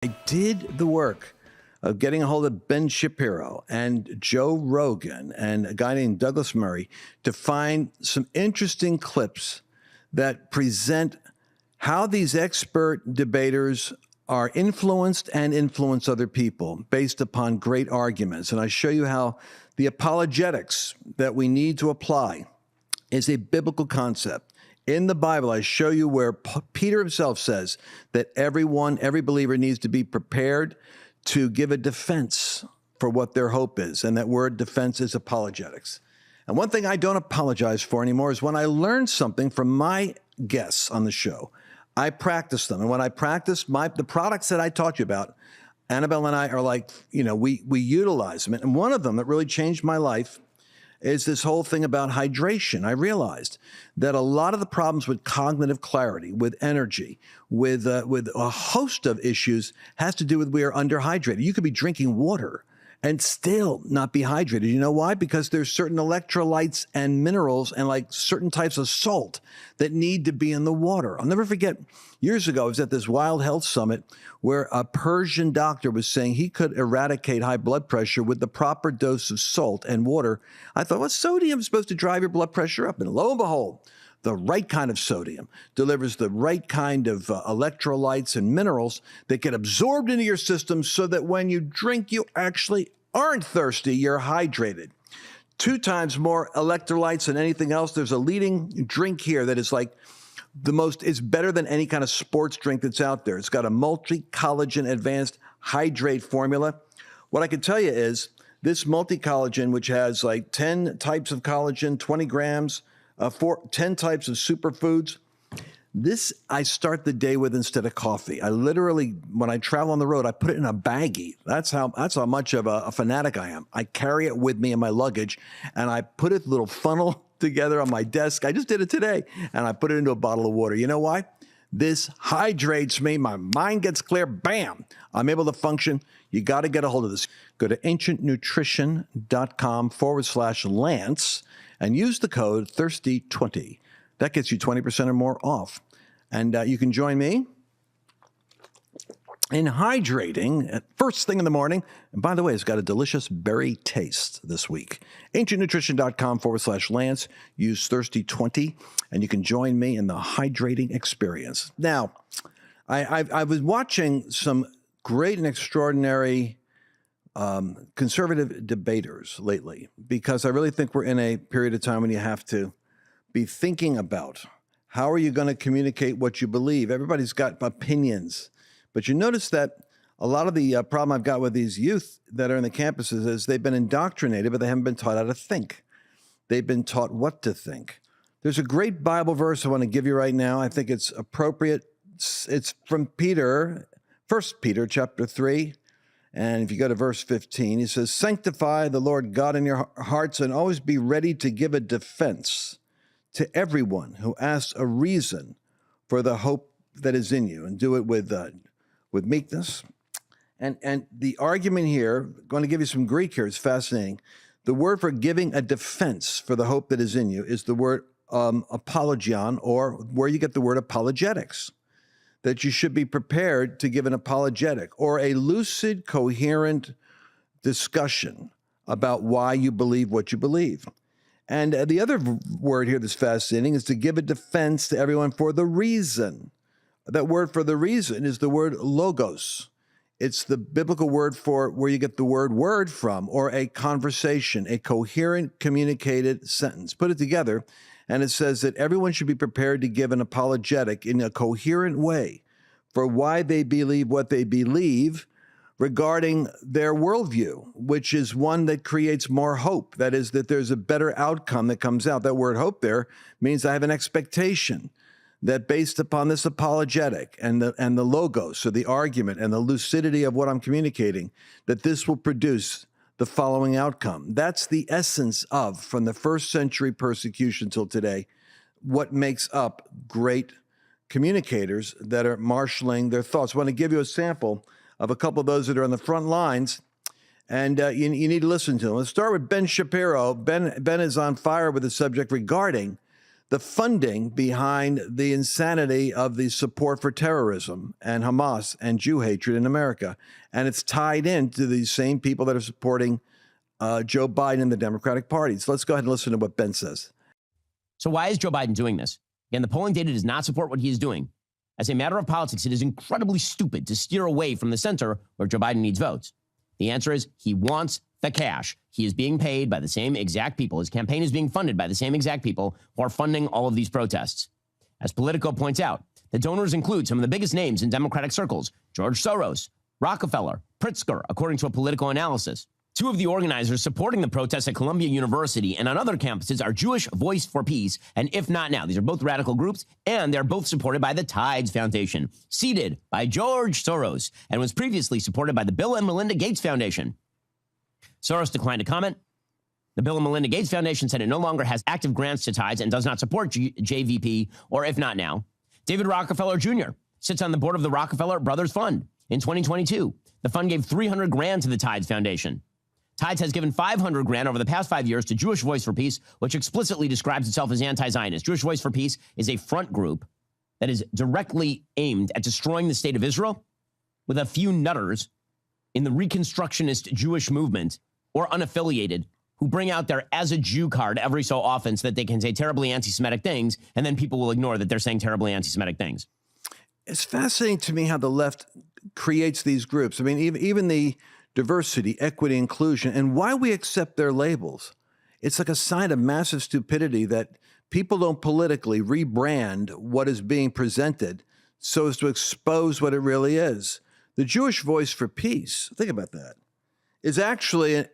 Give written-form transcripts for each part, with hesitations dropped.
I did the work of getting a hold of Ben Shapiro and Joe Rogan and a guy named Douglas Murray to find some interesting clips that present how these expert debaters are influenced and influence other people based upon great arguments. And I show you how the apologetics that we need to apply is a biblical concept. In the Bible, I show you where Peter himself says that every believer needs to be prepared to give a defense for what their hope is. And that word defense is apologetics. And one thing I don't apologize for anymore is when I learn something from my guests on the show, I practice them. And when I practice the products that I taught you about, Annabelle and I are like, we utilize them. And one of them that really changed my life is this whole thing about hydration. I realized that a lot of the problems with cognitive clarity, with energy, with a host of issues has to do with we are underhydrated. You could be drinking water and still not be hydrated. You know why? Because there's certain electrolytes and minerals and like certain types of salt that need to be in the water. I'll never forget, years ago, I was at this Wild Health Summit where a Persian doctor was saying he could eradicate high blood pressure with the proper dose of salt and water. I thought, well, sodium is supposed to drive your blood pressure up. And lo and behold, the right kind of sodium delivers the right kind of electrolytes and minerals that get absorbed into your system so that when you drink, you actually aren't thirsty, you're hydrated. 2 times more electrolytes than anything else. There's a leading drink here that is like it's better than any kind of sports drink that's out there. It's got a multi-collagen advanced hydrate formula. What I can tell you is this multi-collagen, which has like 10 types of collagen, 20 grams, 10 types of superfoods. This I start the day with instead of coffee. I literally, when I travel on the road, I put it in a baggie. That's how much of a fanatic I am. I carry it with me in my luggage, and I put it little funnel together on my desk. I just did it today, and I put it into a bottle of water. You know why? This hydrates me. My mind gets clear. Bam! I'm able to function. You got to get a hold of this. Go to ancientnutrition.com/Lance and use the code THIRSTY20. That gets you 20% or more off. And you can join me in hydrating at first thing in the morning. And by the way, it's got a delicious berry taste this week. ancientnutrition.com/Lance. Use THIRSTY20, and you can join me in the hydrating experience. Now, I was watching some great and extraordinary conservative debaters lately, because I really think we're in a period of time when you have to be thinking about how are you going to communicate what you believe. Everybody's got opinions, but you notice that a lot of the problem I've got with these youth that are in the campuses is they've been indoctrinated, but they haven't been taught how to think. They've been taught what to think. There's a great Bible verse I want to give you right now. I think it's appropriate. It's from Peter, 1 Peter chapter 3. And if you go to verse 15, he says, "Sanctify the Lord God in your hearts and always be ready to give a defense to everyone who asks a reason for the hope that is in you, and do it with meekness." And the argument here, I'm going to give you some Greek here, it's fascinating. The word for giving a defense for the hope that is in you is the word apologion, or where you get the word apologetics. That you should be prepared to give an apologetic or a lucid, coherent discussion about why you believe what you believe. And the other word here that's fascinating is to give a defense to everyone for the reason. That word for the reason is the word logos. It's the biblical word for where you get the word from, or a conversation, a coherent, communicated sentence. Put it together, and it says that everyone should be prepared to give an apologetic in a coherent way for why they believe what they believe regarding their worldview, which is one that creates more hope. That is, that there's a better outcome that comes out. That word hope there means I have an expectation that based upon this apologetic and the logos, so the argument and the lucidity of what I'm communicating, that this will produce the following outcome. That's the essence of, from the first century persecution till today, what makes up great communicators that are marshaling their thoughts. I want to give you a sample of a couple of those that are on the front lines, and you need to listen to them. Let's start with Ben Shapiro. Ben is on fire with the subject regarding the funding behind the insanity of the support for terrorism and Hamas and Jew hatred in America. And it's tied into these same people that are supporting Joe Biden and the Democratic Party. So let's go ahead and listen to what Ben says. So why is Joe Biden doing this? Again, the polling data does not support what he is doing. As a matter of politics, it is incredibly stupid to steer away from the center where Joe Biden needs votes. The answer is he wants the cash. He is being paid by the same exact people. His campaign is being funded by the same exact people who are funding all of these protests. As Politico points out, the donors include some of the biggest names in Democratic circles: George Soros, Rockefeller, Pritzker, according to a Politico analysis. Two of the organizers supporting the protests at Columbia University and on other campuses are Jewish Voice for Peace and If Not Now. These are both radical groups, and they're both supported by the Tides Foundation, seeded by George Soros, and was previously supported by the Bill and Melinda Gates Foundation. Soros declined to comment. The Bill and Melinda Gates Foundation said it no longer has active grants to Tides and does not support JVP or If Not Now. David Rockefeller Jr. sits on the board of the Rockefeller Brothers Fund. In 2022, the fund gave $300,000 to the Tides Foundation. Tides has given $500,000 over the past 5 years to Jewish Voice for Peace, which explicitly describes itself as anti-Zionist. Jewish Voice for Peace is a front group that is directly aimed at destroying the state of Israel, with a few nutters in the Reconstructionist Jewish movement or unaffiliated who bring out their as a Jew card every so often so that they can say terribly anti-Semitic things, and then people will ignore that they're saying terribly anti-Semitic things. It's fascinating to me how the left creates these groups. I mean, even the diversity, equity, inclusion, and why we accept their labels. It's like a sign of massive stupidity that people don't politically rebrand what is being presented so as to expose what it really is. The Jewish Voice for Peace, think about that, is actually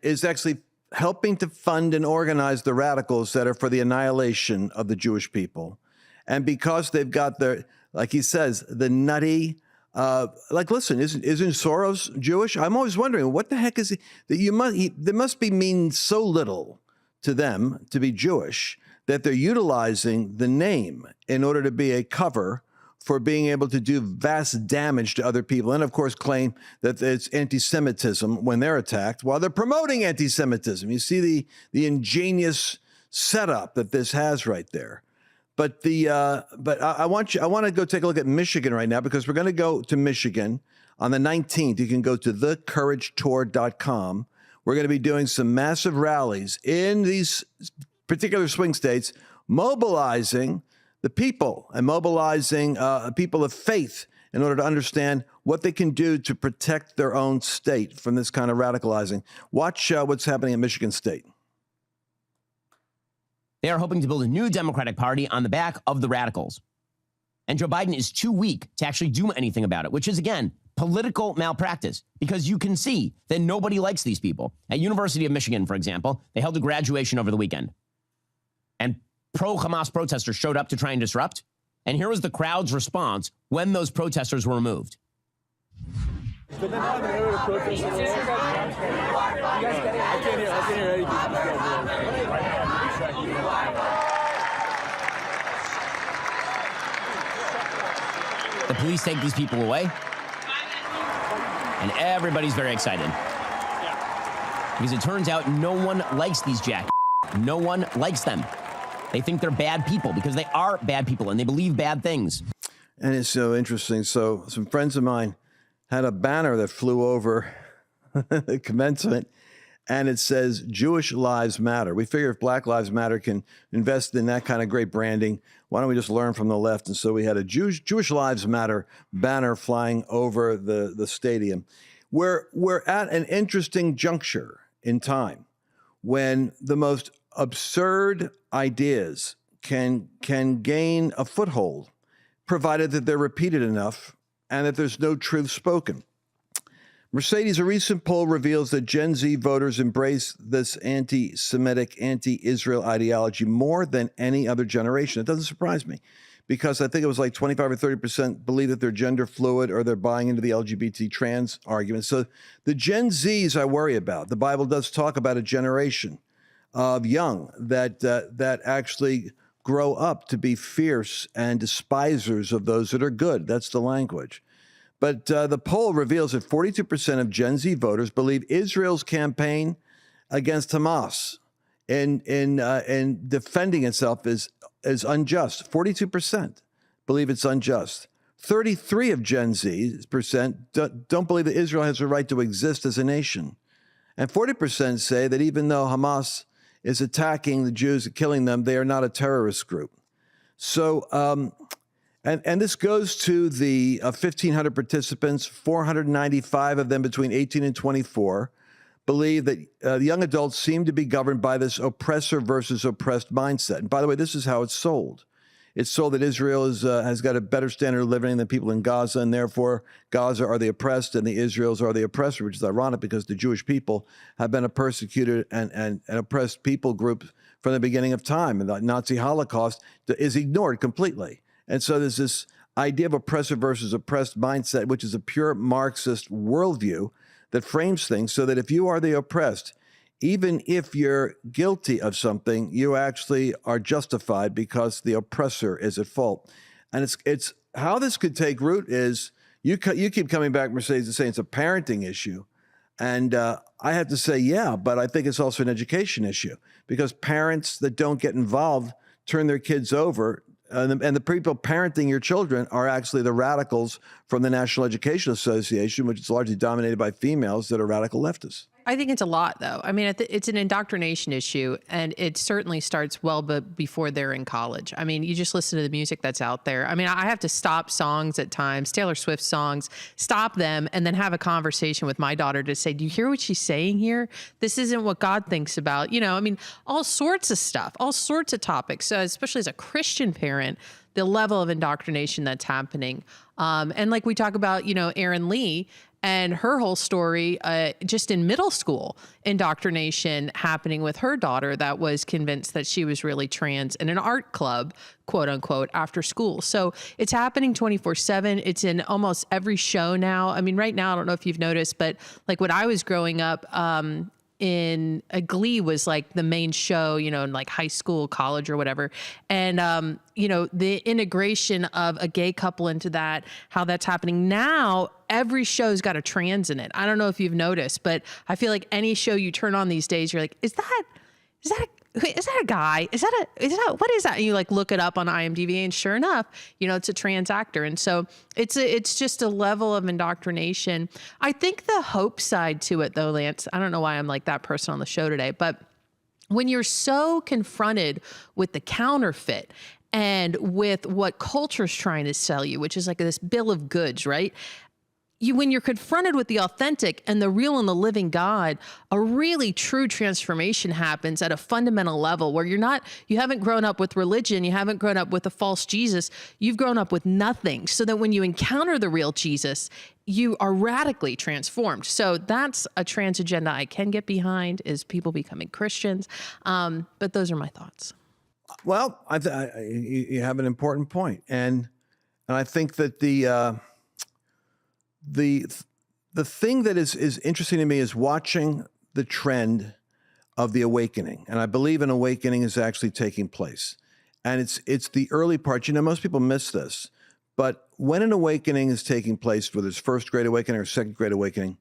helping to fund and organize the radicals that are for the annihilation of the Jewish people. And because they've got their, like he says, the nutty, listen, isn't Soros Jewish? I'm always wondering, what the heck is he? That there must be mean so little to them to be Jewish that they're utilizing the name in order to be a cover for being able to do vast damage to other people, and of course claim that it's anti-Semitism when they're attacked, while they're promoting anti-Semitism. You see the ingenious setup that this has right there. But I want to go take a look at Michigan right now, because we're going to go to Michigan on the 19th. You can go to thecouragetour.com. We're going to be doing some massive rallies in these particular swing states, mobilizing the people and mobilizing people of faith in order to understand what they can do to protect their own state from this kind of radicalizing. Watch what's happening in Michigan State. They are hoping to build a new Democratic Party on the back of the radicals. And Joe Biden is too weak to actually do anything about it, which is, again, political malpractice, because you can see that nobody likes these people. At University of Michigan, for example, they held a graduation over the weekend. And pro-Hamas protesters showed up to try and disrupt. And here was the crowd's response when those protesters were removed. But then how they were the protesters. You guys can't hear anything. The police take these people away, and everybody's very excited. Because it turns out no one likes these jackets. No one likes them. They think they're bad people because they are bad people and they believe bad things. And it's so interesting. So some friends of mine had a banner that flew over the commencement, and it says, Jewish Lives Matter. We figure if Black Lives Matter can invest in that kind of great branding, why don't we just learn from the left? And so we had a Jewish Lives Matter banner flying over the stadium. We're at an interesting juncture in time when the most absurd ideas can gain a foothold, provided that they're repeated enough and that there's no truth spoken. Mercedes, a recent poll reveals that Gen Z voters embrace this anti-Semitic, anti-Israel ideology more than any other generation. It doesn't surprise me, because I think it was like 25 or 30% believe that they're gender fluid or they're buying into the LGBT trans argument. So the Gen Zs I worry about. The Bible does talk about a generation of young that actually grow up to be fierce and despisers of those that are good. That's the language. But the poll reveals that 42% of Gen Z voters believe Israel's campaign against Hamas in defending itself is unjust. 42% believe it's unjust. 33 of Gen Z don't believe that Israel has a right to exist as a nation. And 40% say that even though Hamas is attacking the Jews and killing them, they are not a terrorist group. So, and this goes to the 1,500 participants, 495 of them between 18 and 24, believe that the young adults seem to be governed by this oppressor versus oppressed mindset. And by the way, this is how it's sold. It's sold that Israel has got a better standard of living than people in Gaza, and therefore Gaza are the oppressed and the Israels are the oppressor, which is ironic because the Jewish people have been a persecuted and oppressed people group from the beginning of time. And the Nazi Holocaust is ignored completely. And so there's this idea of oppressor versus oppressed mindset, which is a pure Marxist worldview that frames things so that if you are the oppressed, even if you're guilty of something, you actually are justified because the oppressor is at fault. And it's how this could take root is you keep coming back, Mercedes, and saying it's a parenting issue. And I have to say, yeah, but I think it's also an education issue because parents that don't get involved turn their kids over. And the people parenting your children are actually the radicals from the National Education Association, which is largely dominated by females that are radical leftists. I think it's a lot, though. I mean, it's an indoctrination issue, and it certainly starts well before they're in college. I mean, you just listen to the music that's out there. I mean, I have to stop songs at times, Taylor Swift songs, stop them, and then have a conversation with my daughter to say, do you hear what she's saying here? This isn't what God thinks about. You know, I mean, all sorts of stuff, all sorts of topics. So especially as a Christian parent, the level of indoctrination that's happening. And like we talk about, you know, Erin Lee and her whole story, just in middle school, indoctrination happening with her daughter that was convinced that she was really trans in an art club, quote unquote, after school. So it's happening 24/7. It's in almost every show now. I mean, right now, I don't know if you've noticed, but like when I was growing up, in Glee was like the main show, you know, in like high school, college or whatever. And, you know, the integration of a gay couple into that, how that's happening now, every show's got a trans in it. I don't know if you've noticed, but I feel like any show you turn on these days, you're like, is that a guy? What is that? And you like look it up on IMDb and sure enough, you know, it's a trans actor. And so it's just a level of indoctrination. I think the hope side to it though, Lance, I don't know why I'm like that person on the show today, but when you're so confronted with the counterfeit and with what culture's trying to sell you, which is like this bill of goods, right? When you're confronted with the authentic and the real and the living God, a really true transformation happens at a fundamental level where you haven't grown up with religion, you haven't grown up with a false Jesus, you've grown up with nothing. So that when you encounter the real Jesus, you are radically transformed. So that's a trans agenda I can get behind, is people becoming Christians. But those are my thoughts. Well, you have an important point. And I think that the thing that is interesting to me is watching the trend of the awakening. And I believe an awakening is actually taking place. And it's the early part. You know, most people miss this. But when an awakening is taking place, whether it's first great awakening or second great awakening,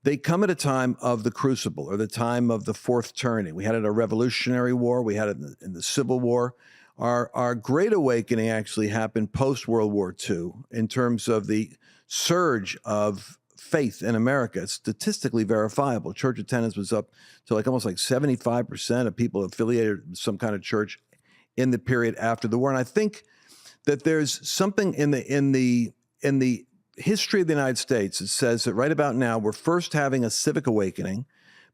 they come at a time of the crucible or the time of the fourth turning. We had it in a Revolutionary War. We had it in the Civil War. Our great awakening actually happened post-World War II in terms of the surge of faith in America. It's statistically verifiable. Church attendance was up to like almost like 75% of people affiliated with some kind of church in the period after the war. And I think that there's something in the history of the United States that says that right about now we're first having a civic awakening,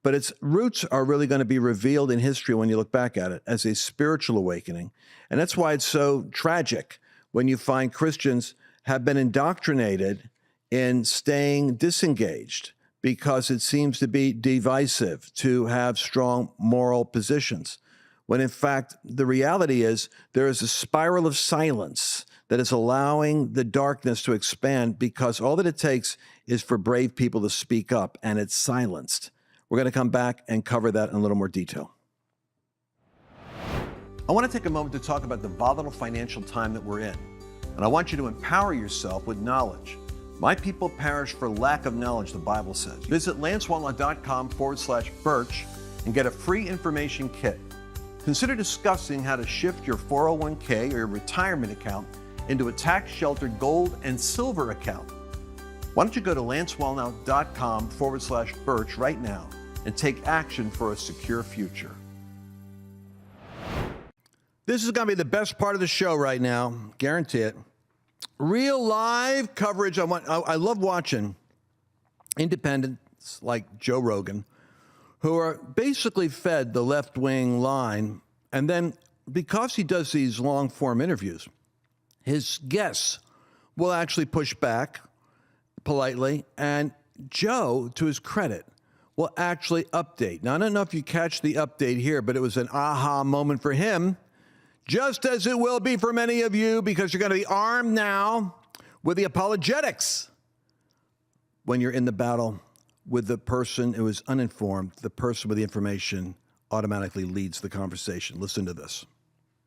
but its roots are really going to be revealed in history when you look back at it as a spiritual awakening. And that's why it's so tragic when you find Christians have been indoctrinated in staying disengaged because it seems to be divisive to have strong moral positions. When in fact, the reality is there is a spiral of silence that is allowing the darkness to expand because all that it takes is for brave people to speak up, and it's silenced. We're going to come back and cover that in a little more detail. I want to take a moment to talk about the volatile financial time that we're in. And I want you to empower yourself with knowledge. My people perish for lack of knowledge, the Bible says. Visit lancewallnau.com/Birch and get a free information kit. consider discussing how to shift your 401k or your retirement account into a tax-sheltered gold and silver account. Why don't you go to lancewallnau.com/Birch right now and take action for a secure future. This is going to be the best part of the show right now, guarantee it. Real live coverage. I love watching independents like Joe Rogan, who are basically fed the left-wing line, and then because he does these long-form interviews, his guests will actually push back politely, and Joe, to his credit, will actually update. Now, I don't know if you catch the update here, but it was an aha moment for him, just as it will be for many of you, because you're going to be armed now with the apologetics when you're in the battle with the person who is uninformed. The person with the information automatically leads the conversation. Listen to this.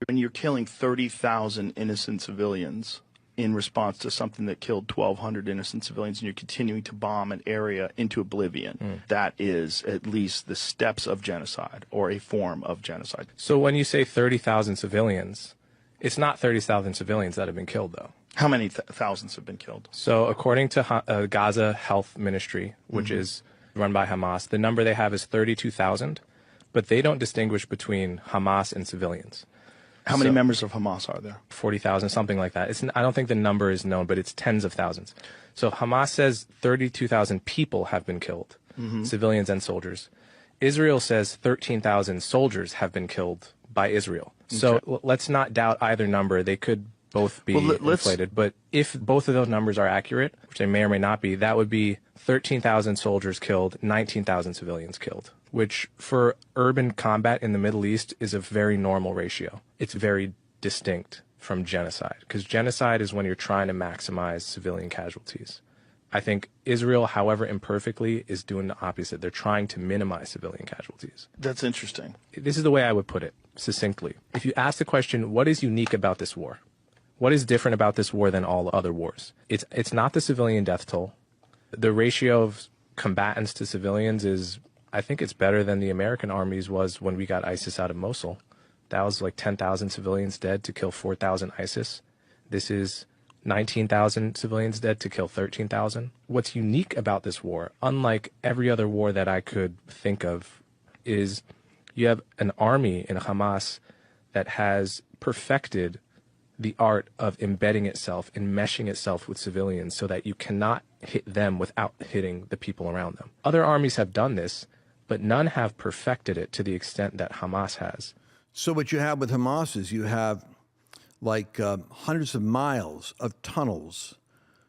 When you're killing 30,000 innocent civilians in response to something that killed 1,200 innocent civilians, and you're continuing to bomb an area into oblivion, that is at least the steps of genocide or a form of genocide. So when you say 30,000 civilians, it's not 30,000 civilians that have been killed, though. How many thousands have been killed? So according to Gaza Health Ministry, which is run by Hamas, the number they have is 32,000, but they don't distinguish between Hamas and civilians. How many members of Hamas are there? 40,000, something like that. I don't think the number is known, but it's tens of thousands. So Hamas says 32,000 people have been killed, civilians and soldiers. Israel says 13,000 soldiers have been killed by Israel. So let's not doubt either number. They could both be inflated. But if both of those numbers are accurate, which they may or may not be, that would be 13,000 soldiers killed, 19,000 civilians killed, which for urban combat in the Middle East is a very normal ratio. It's very distinct from genocide, because genocide is when you're trying to maximize civilian casualties. I think Israel, however imperfectly, is doing the opposite. They're trying to minimize civilian casualties. That's interesting. This is the way I would put it, succinctly. If you ask the question, what is unique about this war? What is different about this war than all other wars? It's not the civilian death toll. The ratio of combatants to civilians is, I think it's better than the American armies was when we got ISIS out of Mosul. That was like 10,000 civilians dead to kill 4,000 ISIS. This is 19,000 civilians dead to kill 13,000. What's unique about this war, unlike every other war that I could think of, is you have an army in Hamas that has perfected the art of embedding itself and meshing itself with civilians so that you cannot hit them without hitting the people around them. Other armies have done this, but none have perfected it to the extent that Hamas has. So what you have with Hamas is you have like hundreds of miles of tunnels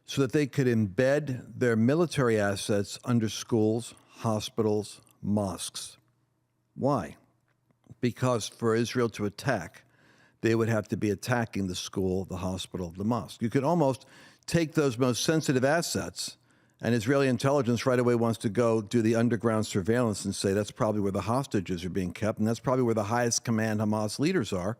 so that they could embed their military assets under schools, hospitals, mosques. Why? Because for Israel to attack, they would have to be attacking the school, the hospital, the mosque. You could almost take those most sensitive assets, and Israeli intelligence right away wants to go do the underground surveillance and say that's probably where the hostages are being kept, and that's probably where the highest command Hamas leaders are.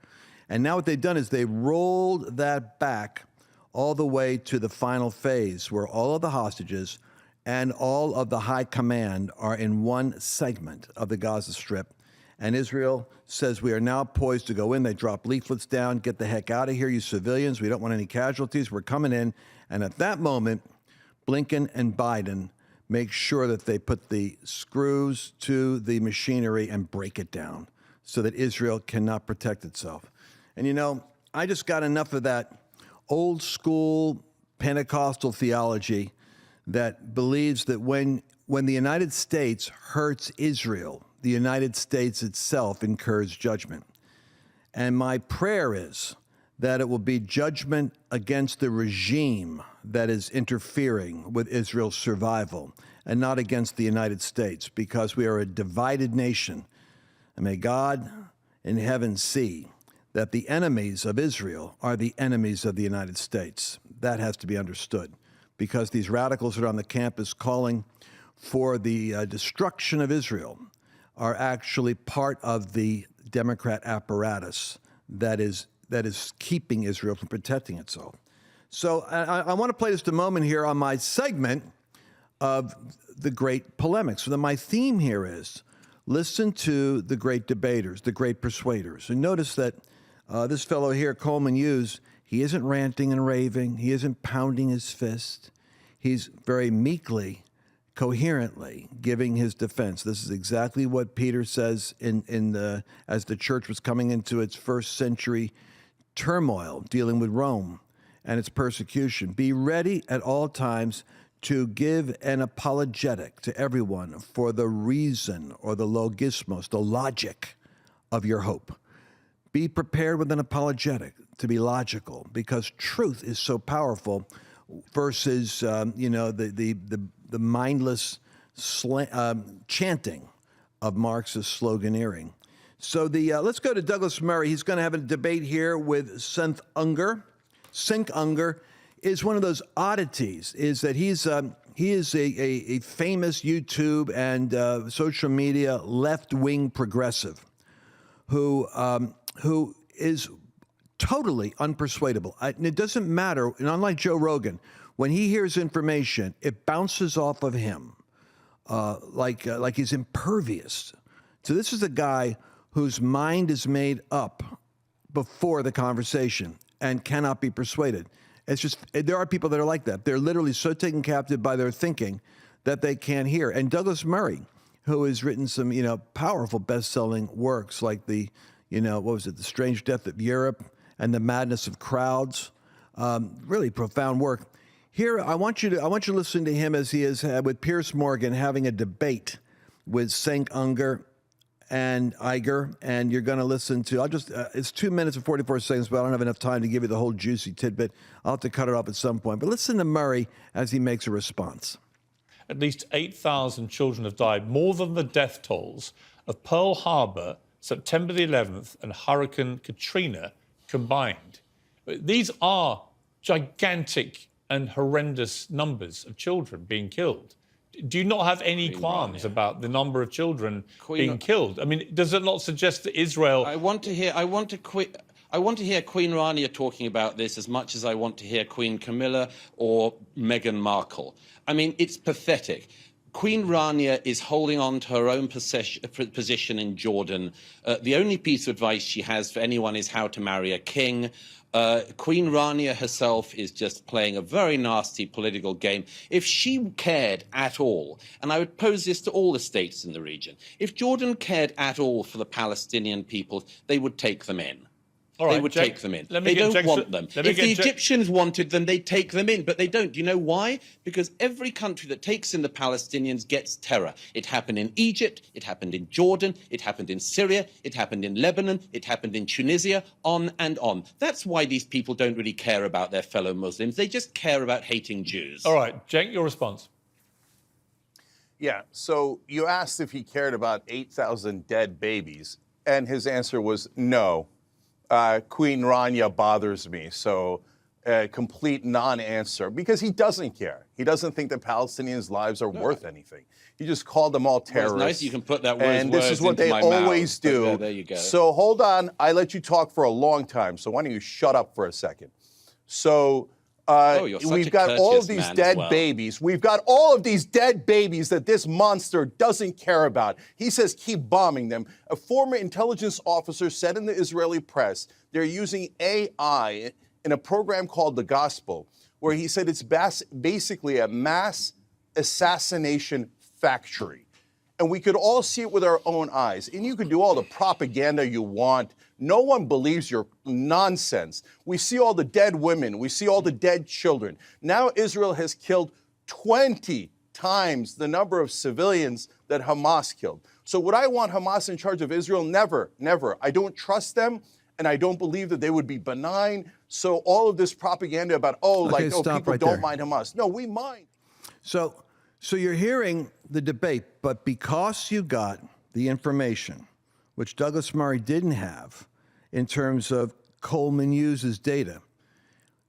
And now what they've done is they rolled that back all the way to the final phase where all of the hostages and all of the high command are in one segment of the Gaza Strip. And Israel says we are now poised to go in. They drop leaflets down, get the heck out of here, you civilians. We don't want any casualties. We're coming in. And at that moment, Blinken and Biden make sure that they put the screws to the machinery and break it down so that Israel cannot protect itself. And, you know, I just got enough of that old school Pentecostal theology that believes that when the United States hurts Israel, the United States itself incurs judgment. And my prayer is that it will be judgment against the regime that is interfering with Israel's survival and not against the United States, because we are a divided nation. And may God in heaven see that the enemies of Israel are the enemies of the United States. That has to be understood, because these radicals that are on the campus calling for the destruction of Israel are actually part of the Democrat apparatus that is keeping Israel from protecting itself. So I want to play just a moment here on my segment of the great polemics. So my theme here is, listen to the great debaters, the great persuaders. And notice that this fellow here, Coleman Hughes, he isn't ranting and raving. He isn't pounding his fist. He's very meekly, coherently giving his defense. This is exactly what Peter says as the church was coming into its first century turmoil, dealing with Rome and its persecution. Be ready at all times to give an apologetic to everyone for the reason or the logismos, the logic of your hope. Be prepared with an apologetic to be logical, because truth is so powerful versus the mindless chanting of Marxist sloganeering. So let's go to Douglas Murray. He's going to have a debate here with Cenk Uygur. Cenk Uygur is one of those oddities, is that he is a famous YouTube and social media left-wing progressive who is totally unpersuadable. And it doesn't matter, and unlike Joe Rogan, when he hears information, it bounces off of him like he's impervious. So this is a guy whose mind is made up before the conversation and cannot be persuaded. It's just, there are people that are like that. They're literally so taken captive by their thinking that they can't hear. And Douglas Murray, who has written some, powerful best-selling works like The Strange Death of Europe and The Madness of Crowds, really profound work. Here, I want you to listen to him as he is with Piers Morgan having a debate with Cenk Uygur, and you're going to listen to, it's 2 minutes and 44 seconds, but I don't have enough time to give you the whole juicy tidbit. I'll have to cut it off at some point. But listen to Murray as he makes a response. At least 8,000 children have died, more than the death tolls of Pearl Harbor, September the 11th, and Hurricane Katrina combined. These are gigantic and horrendous numbers of children being killed. Do you not have any qualms about the number of children being killed? I mean, does it not suggest that Israel... I want to hear Queen Rania talking about this as much as I want to hear Queen Camilla or Meghan Markle. I mean, it's pathetic. Queen Rania is holding on to her own position in Jordan. The only piece of advice she has for anyone is how to marry a king. Queen Rania herself is just playing a very nasty political game. If she cared at all, and I would pose this to all the states in the region, if Jordan cared at all for the Palestinian people, they would take them in. All right, they would take them in. They don't want them. If the Egyptians wanted them, they'd take them in, but they don't. Do you know why? Because every country that takes in the Palestinians gets terror. It happened in Egypt, it happened in Jordan, it happened in Syria, it happened in Lebanon, it happened in Tunisia, on and on. That's why these people don't really care about their fellow Muslims. They just care about hating Jews. All right, Cenk, your response. Yeah, so you asked if he cared about 8,000 dead babies, and his answer was no. Queen Rania bothers me, so complete non-answer, because he doesn't care. He doesn't think the Palestinians' lives are worth anything. He just called them all terrorists. Well, it's nice you can put that and this is what they always do. There you go. So hold on, I let you talk for a long time, so why don't you shut up for a second? So we've got all of these dead babies. We've got all of these dead babies that this monster doesn't care about. He says keep bombing them. A former intelligence officer said in the Israeli press they're using AI in a program called The Gospel, where he said it's basically a mass assassination factory. And we could all see it with our own eyes. And you can do all the propaganda you want. No one believes your nonsense. We see all the dead women. We see all the dead children. Now Israel has killed 20 times the number of civilians that Hamas killed. So would I want Hamas in charge of Israel? Never, never. I don't trust them, and I don't believe that they would be benign. So all of this propaganda about, people don't mind Hamas. No, we mind. So you're hearing the debate, but because you got the information, which Douglas Murray didn't have in terms of Coleman Hughes' data,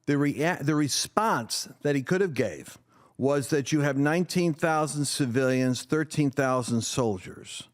the response that he could have gave was that you have 19,000 civilians, 13,000 soldiers,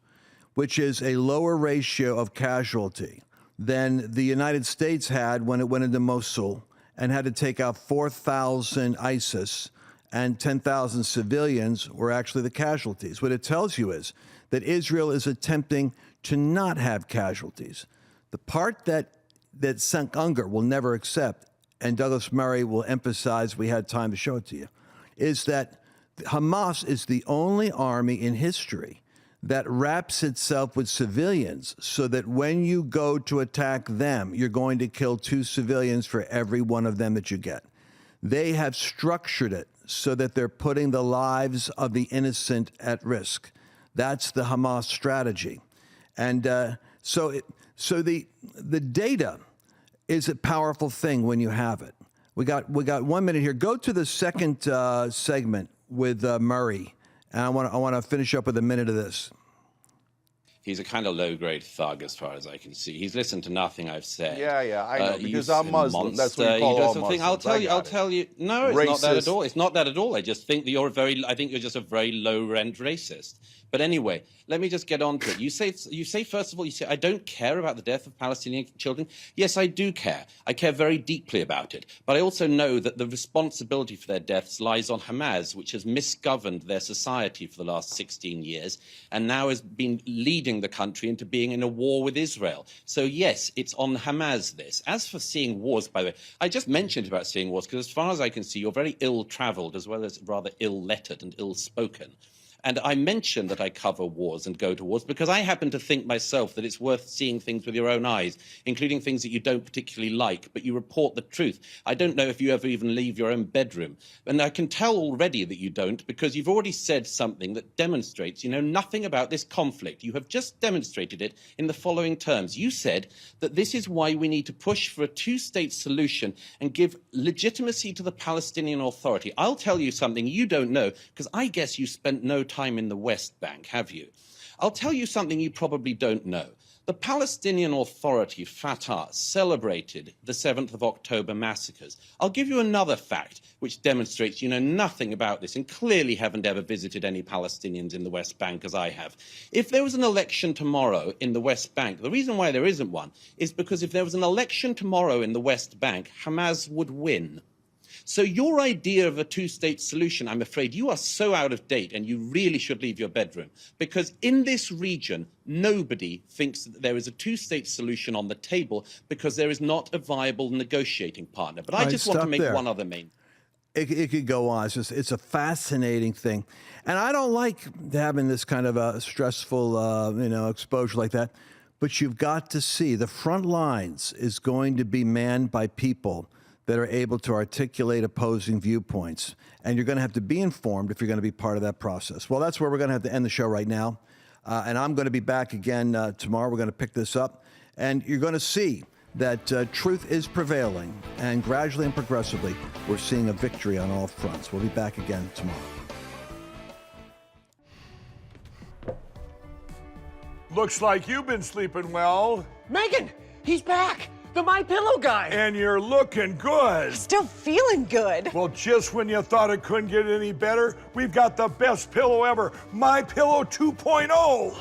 which is a lower ratio of casualty than the United States had when it went into Mosul and had to take out 4,000 ISIS and 10,000 civilians were actually the casualties. What it tells you is that Israel is attempting to not have casualties. The part that Cenk Unger will never accept, and Douglas Murray will emphasize, we had time to show it to you, is that Hamas is the only army in history that wraps itself with civilians so that when you go to attack them, you're going to kill 2 civilians for every one of them that you get. They have structured it so that they're putting the lives of the innocent at risk. That's the Hamas strategy. And so the data is a powerful thing when you have it. We got 1 minute here. Go to the second segment with Murray. And I want to finish up with a minute of this. He's a kind of low-grade thug, as far as I can see. He's listened to nothing I've said. Yeah, I know, because I'm Muslim. That's what you call all Muslims. I'll tell you. No, it's not that at all. It's not that at all. I just think that you're just a very low-rent racist. But anyway, let me just get on to it. You say, first of all, I don't care about the death of Palestinian children. Yes, I do care. I care very deeply about it. But I also know that the responsibility for their deaths lies on Hamas, which has misgoverned their society for the last 16 years and now has been leading the country into being in a war with Israel. So, yes, it's on Hamas, this. As for seeing wars, by the way, I just mentioned about seeing wars because as far as I can see, you're very ill-traveled as well as rather ill-lettered and ill-spoken. And I mention that I cover wars and go to wars because I happen to think myself that it's worth seeing things with your own eyes, including things that you don't particularly like, but you report the truth. I don't know if you ever even leave your own bedroom. And I can tell already that you don't because you've already said something that demonstrates you know nothing about this conflict. You have just demonstrated it in the following terms. You said that this is why we need to push for a two-state solution and give legitimacy to the Palestinian Authority. I'll tell you something you don't know because I guess you spent no time in the West Bank, have you? I'll tell you something you probably don't know. The Palestinian Authority, Fatah, celebrated the 7th of October massacres. I'll give you another fact which demonstrates you know nothing about this and clearly haven't ever visited any Palestinians in the West Bank as I have. If there was an election tomorrow in the West Bank, the reason why there isn't one is because if there was an election tomorrow in the West Bank, Hamas would win. So your idea of a two-state solution, I'm afraid you are so out of date and you really should leave your bedroom because in this region, nobody thinks that there is a two-state solution on the table because there is not a viable negotiating partner. But I just want to make one other main. It could go on. It's a fascinating thing. And I don't like having this kind of a stressful, exposure like that. But you've got to see the front lines is going to be manned by people that are able to articulate opposing viewpoints. And you're going to have to be informed if you're going to be part of that process. Well, that's where we're going to have to end the show right now. And I'm going to be back again tomorrow. We're going to pick this up. And you're going to see that truth is prevailing. And gradually and progressively, we're seeing a victory on all fronts. We'll be back again tomorrow. Looks like you've been sleeping well. Megan, he's back. The My Pillow guy. And you're looking good. Still feeling good. Well, just when you thought it couldn't get any better, we've got the best pillow ever, My Pillow 2.0.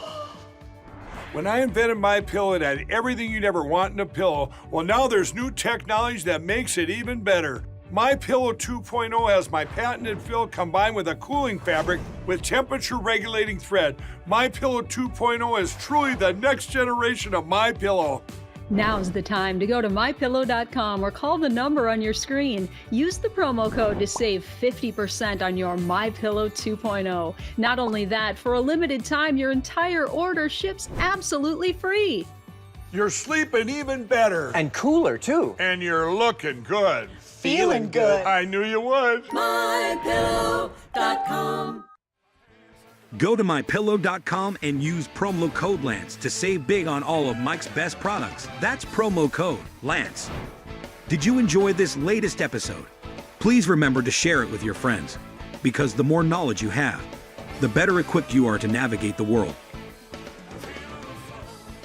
When I invented My Pillow, it had everything you'd ever want in a pillow. Well, now there's new technology that makes it even better. My Pillow 2.0 has my patented fill combined with a cooling fabric with temperature regulating thread. My Pillow 2.0 is truly the next generation of My Pillow. Now's the time to go to MyPillow.com or call the number on your screen. Use the promo code to save 50% on your MyPillow 2.0. Not only that, for a limited time, your entire order ships absolutely free. You're sleeping even better. And cooler, too. And you're looking good. Feeling good. I knew you would. MyPillow.com. Go to MyPillow.com and use promo code Lance to save big on all of Mike's best products. That's promo code Lance. Did you enjoy this latest episode? Please remember to share it with your friends, because the more knowledge you have, the better equipped you are to navigate the world.